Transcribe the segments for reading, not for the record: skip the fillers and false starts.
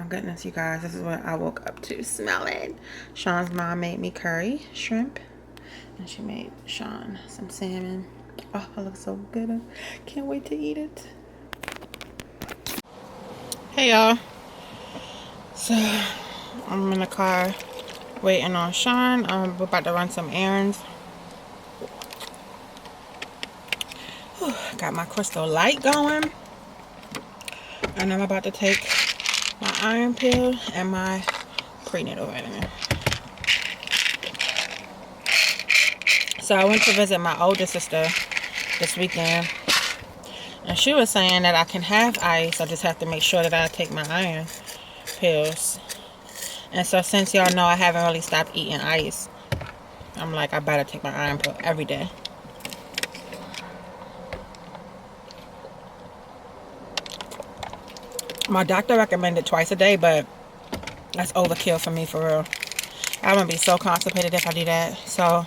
my goodness, you guys, this is what I woke up to smelling. Sean's mom made me curry shrimp, and she made Sean some salmon. Oh, it looks so good. I can't wait to eat it. Hey y'all, so I'm in the car waiting on Sean. I'm about to run some errands. Whew, got my crystal light going, and I'm about to take my iron pill and my prenatal vitamin. So I went to visit my older sister this weekend, and she was saying that I can have ice. I just have to make sure that I take my iron pills. And so since y'all know I haven't really stopped eating ice, I'm like, I better take my iron pill every day. My doctor recommended twice a day, but that's overkill for me, for real. I'm gonna be so constipated if I do that. So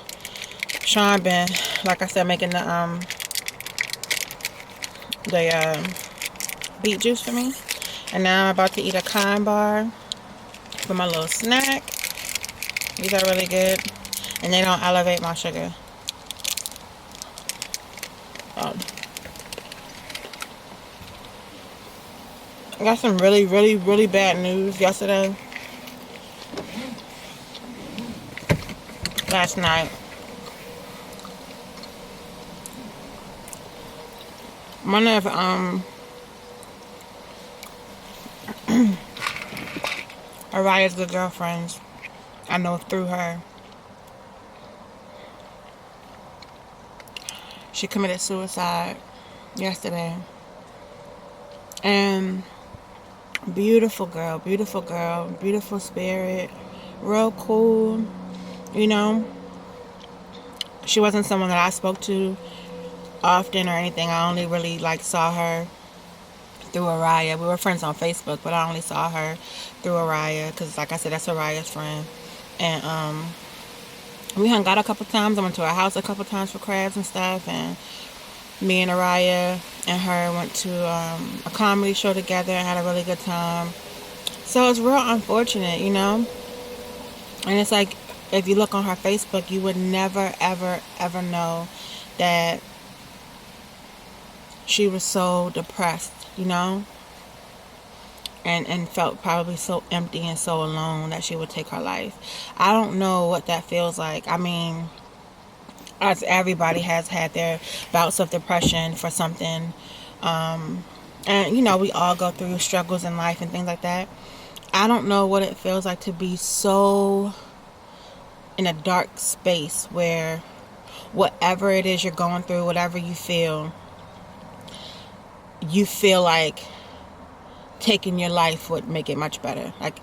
Sean been, like I said, making the beet juice for me, and now I'm about to eat a cant bar for my little snack. These are really good, and they don't elevate my sugar. I got some really bad news yesterday. Last night, one of Araya's good girlfriends, I know through her, she committed suicide yesterday. And beautiful girl, beautiful spirit, real cool, you know. She wasn't someone that I spoke to often or anything. I only really saw her through Araya. We were friends on Facebook, but I only saw her through Araya because, like I said, that's Araya's friend. And we hung out a couple times. I went to her house a couple times for crabs and stuff, and me and Araya and her went to a comedy show together and had a really good time. So it's real unfortunate, you know. And it's like, if you look on her Facebook, you would never ever know that she was so depressed, you know, and felt probably so empty and so alone that she would take her life. I don't know what that feels like. I mean, as everybody has had their bouts of depression for something, and you know, we all go through struggles in life and things like that. I don't know what it feels like to be so in a dark space where whatever it is you're going through, whatever you feel like taking your life would make it much better. Like,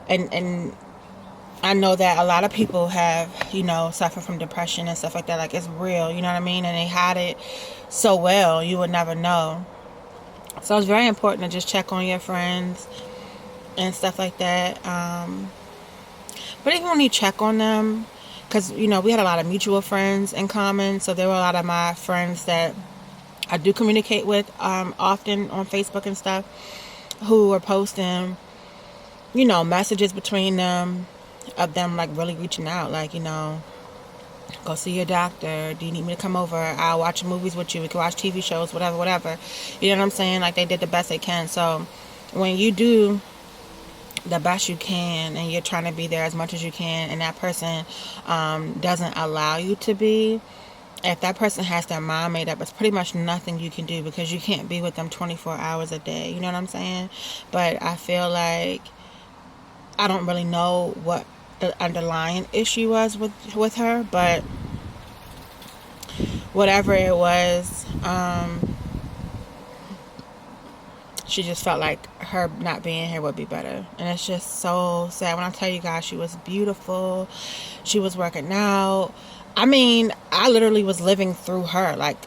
and I know that a lot of people have, you know, suffer from depression and stuff like that. Like, it's real, you know what I mean? And they hide it so well, you would never know. So it's very important to just check on your friends and stuff like that. But even when you check on them, because, you know, we had a lot of mutual friends in common. So there were a lot of my friends that I do communicate with often on Facebook and stuff, who are posting, you know, messages between them, of them like really reaching out, like, you know, go see your doctor, do you need me to come over, I'll watch movies with you, we can watch TV shows, whatever, you know what I'm saying? Like, they did the best they can. So when you do the best you can and you're trying to be there as much as you can, and that person doesn't allow you to be, if that person has their mind made up, it's pretty much nothing you can do, because you can't be with them 24 hours a day, you know what I'm saying? But I feel like, I don't really know what the underlying issue was with her, but whatever it was, she just felt like her not being here would be better. And it's just so sad. When I tell you guys, she was beautiful, she was working out. I mean, I literally was living through her. Like,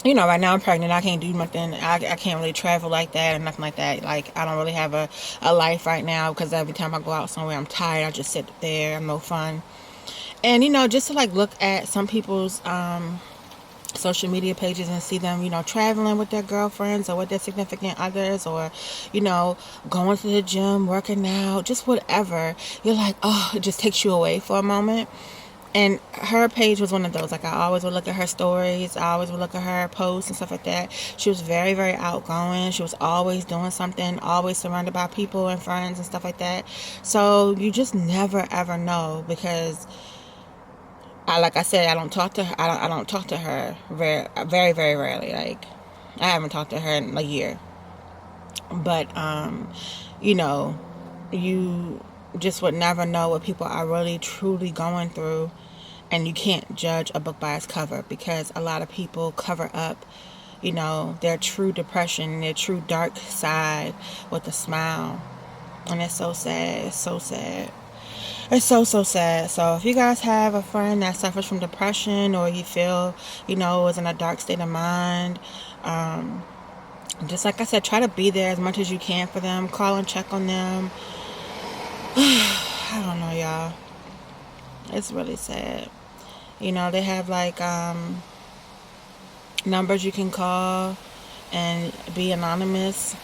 you know, right now I'm pregnant, I can't do nothing, I can't really travel like that and nothing like that. Like, I don't really have a life right now, because every time I go out somewhere, I'm tired, I just sit there, I'm no fun. And, you know, just to like look at some people's social media pages and see them, traveling with their girlfriends or with their significant others, or, going to the gym, working out, just whatever. You're like, oh, it just takes you away for a moment. And her page was one of those. Like, I always would look at her stories. I always would look at her posts and stuff like that. She was very, very outgoing. She was always doing something, always surrounded by people and friends and stuff like that. So you just never, ever know, because like I said, I don't talk to her. I don't talk to her very, very, very rarely. Like, I haven't talked to her in a year. But, you just would never know what people are really, truly going through. And you can't judge a book by its cover, because a lot of people cover up, their true depression, their true dark side with a smile. And it's so sad. It's so sad. It's so, so sad. So if you guys have a friend that suffers from depression, or you feel, is in a dark state of mind, just like I said, try to be there as much as you can for them. Call and check on them. I don't know, y'all. It's really sad. They have like numbers you can call and be anonymous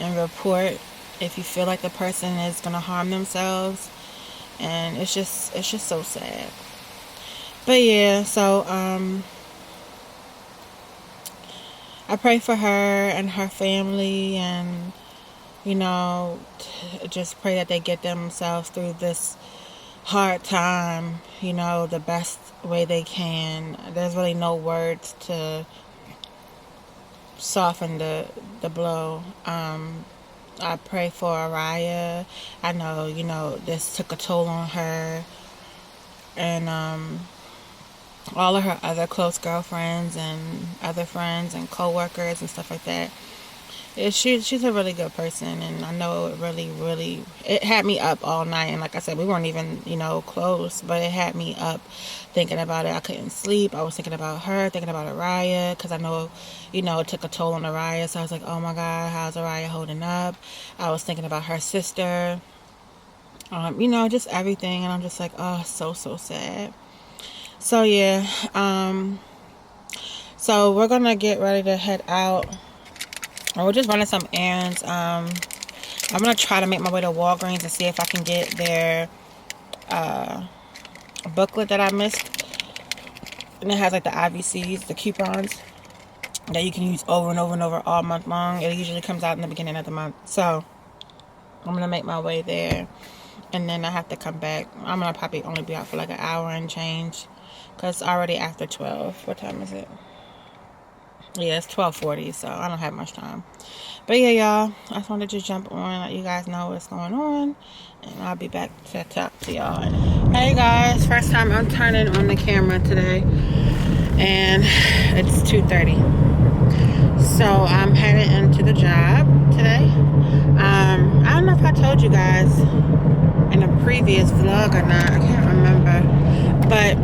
and report if you feel like the person is going to harm themselves. And it's just so sad. But yeah, so I pray for her and her family, and just pray that they get themselves through this hard time, the best way they can. There's really no words to soften the blow. I pray for Araya. I know, this took a toll on her, and all of her other close girlfriends and other friends and co-workers and stuff like that. She's a really good person, and I know it had me up all night. And like I said, we weren't even, close, but it had me up thinking about it. I couldn't sleep. I was thinking about her, thinking about Araya, because I know, it took a toll on Araya. So I was like, oh my God, how's Araya holding up? I was thinking about her sister, just everything. And I'm just like, oh, so, so sad. So yeah, so we're going to get ready to head out. We're just running some errands. I'm going to try to make my way to Walgreens and see if I can get their booklet that I missed. And it has like the IVCs, the coupons that you can use over and over and over all month long. It usually comes out in the beginning of the month. So I'm going to make my way there. And then I have to come back. I'm going to probably only be out for like an hour and change, because it's already after 12. What time is it? Yeah, it's 12:40, so I don't have much time. But yeah, y'all, I just wanted to jump on, let you guys know what's going on, and I'll be back to talk to y'all. Hey guys, first time I'm turning on the camera today, and it's 2:30. So I'm headed into the job today. I don't know if I told you guys in a previous vlog or not. I can't remember, but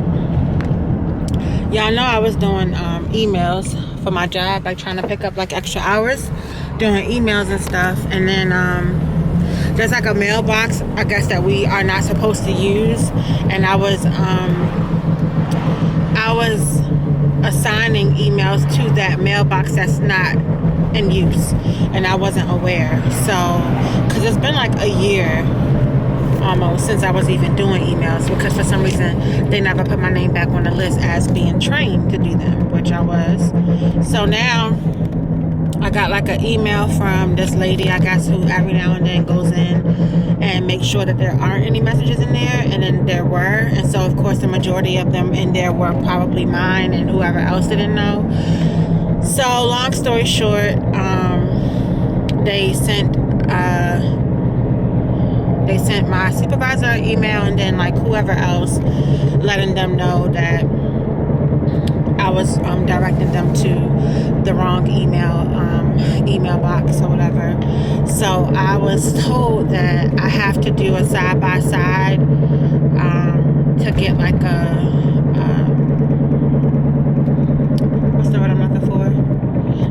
y'all know I was doing emails for my job, like trying to pick up like extra hours doing emails and stuff. And then there's like a mailbox, I guess, that we are not supposed to use, and I was assigning emails to that mailbox that's not in use, and I wasn't aware. So because it's been like a year almost since I was even doing emails, because for some reason they never put my name back on the list as being trained to do them, which I was. So now I got like an email from this lady, I guess, who every now and then goes in and makes sure that there aren't any messages in there, and then there were. And so of course the majority of them in there were probably mine and whoever else didn't know. So long story short, they sent my supervisor an email, and then like whoever else, letting them know that I was directing them to the wrong email box or whatever. So I was told that I have to do a side-by-side to get like a what's the word I'm looking for?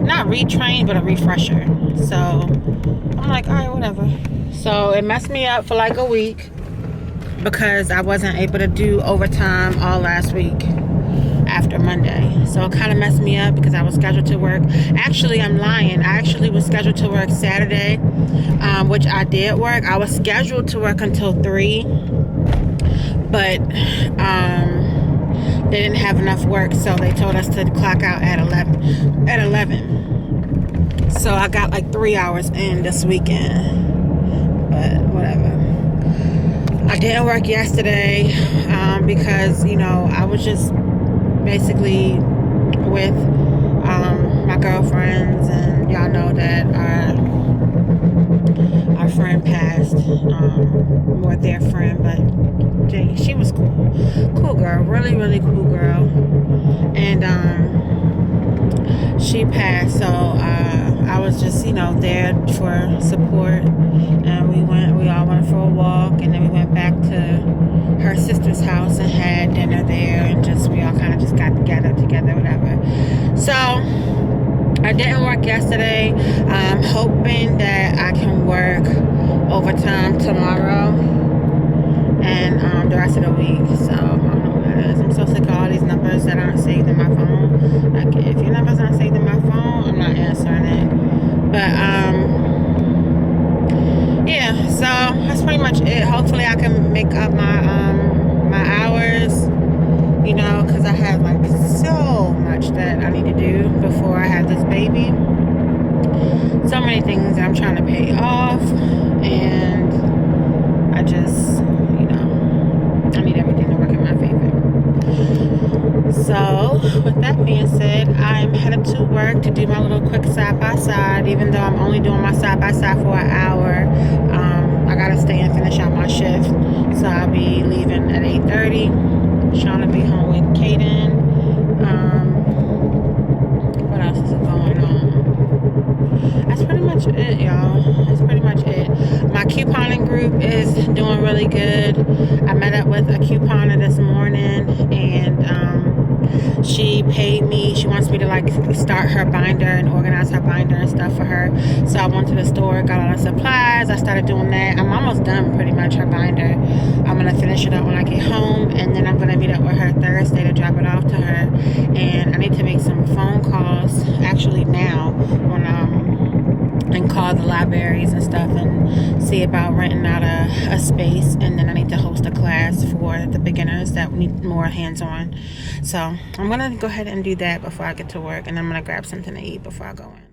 Not retrain, but a refresher. So I'm like, all right, whatever. So it messed me up for like a week, because I wasn't able to do overtime all last week. after Monday. So it kind of messed me up because I was scheduled to work. Actually, I'm lying. I actually was scheduled to work Saturday, which I did work. I was scheduled to work until 3, but they didn't have enough work, so they told us to clock out at 11. So I got like 3 hours in this weekend, but whatever. I didn't work yesterday because, you know, I was just basically with my girlfriends, and y'all know that our friend passed, or their friend, but she was cool girl, really cool girl, and she passed. So I was just, you know, there for support, and we all went for a walk, and then we went back to her sister's house and had dinner there, and we all kind of just got together, whatever. So I didn't work yesterday. I'm hoping that I can work overtime tomorrow and the rest of the week. So I don't know what that is. I'm so sick of all these numbers that aren't saved in my phone. Like, if your number's not saved in my phone, I'm not answering it. But yeah, so that's pretty much it. Hopefully I can make up my hours, you know, because I have like so much that I need to do before I have this baby. So many things that I'm trying to pay off, and I just, you know, I need everything to work in my favor. So with that being said, I'm headed to work to do my little quick side-by-side. Even though I'm only doing my side-by-side for an hour, I gotta stay and finish out my shift. So I'll be leaving at 8:30. Trying to be home with Kaden. What else is going on? That's pretty much it, y'all. That's pretty much it. My couponing group is doing really good. I met up with a couponer this morning, and she paid me. She wants me to like start her binder and organize her binder and stuff for her. So I went to the store, got all the supplies. I started doing that. I'm almost done pretty much her binder. I'm gonna finish it up when I get home, and then I'm gonna meet up with her Thursday to drop it off to her. And I need to make some phone calls actually now when and call the libraries and stuff and see about renting out a space. And then I need to host a class for the beginners that need more hands-on. So I'm gonna go ahead and do that before I get to work, and I'm gonna grab something to eat before I go in.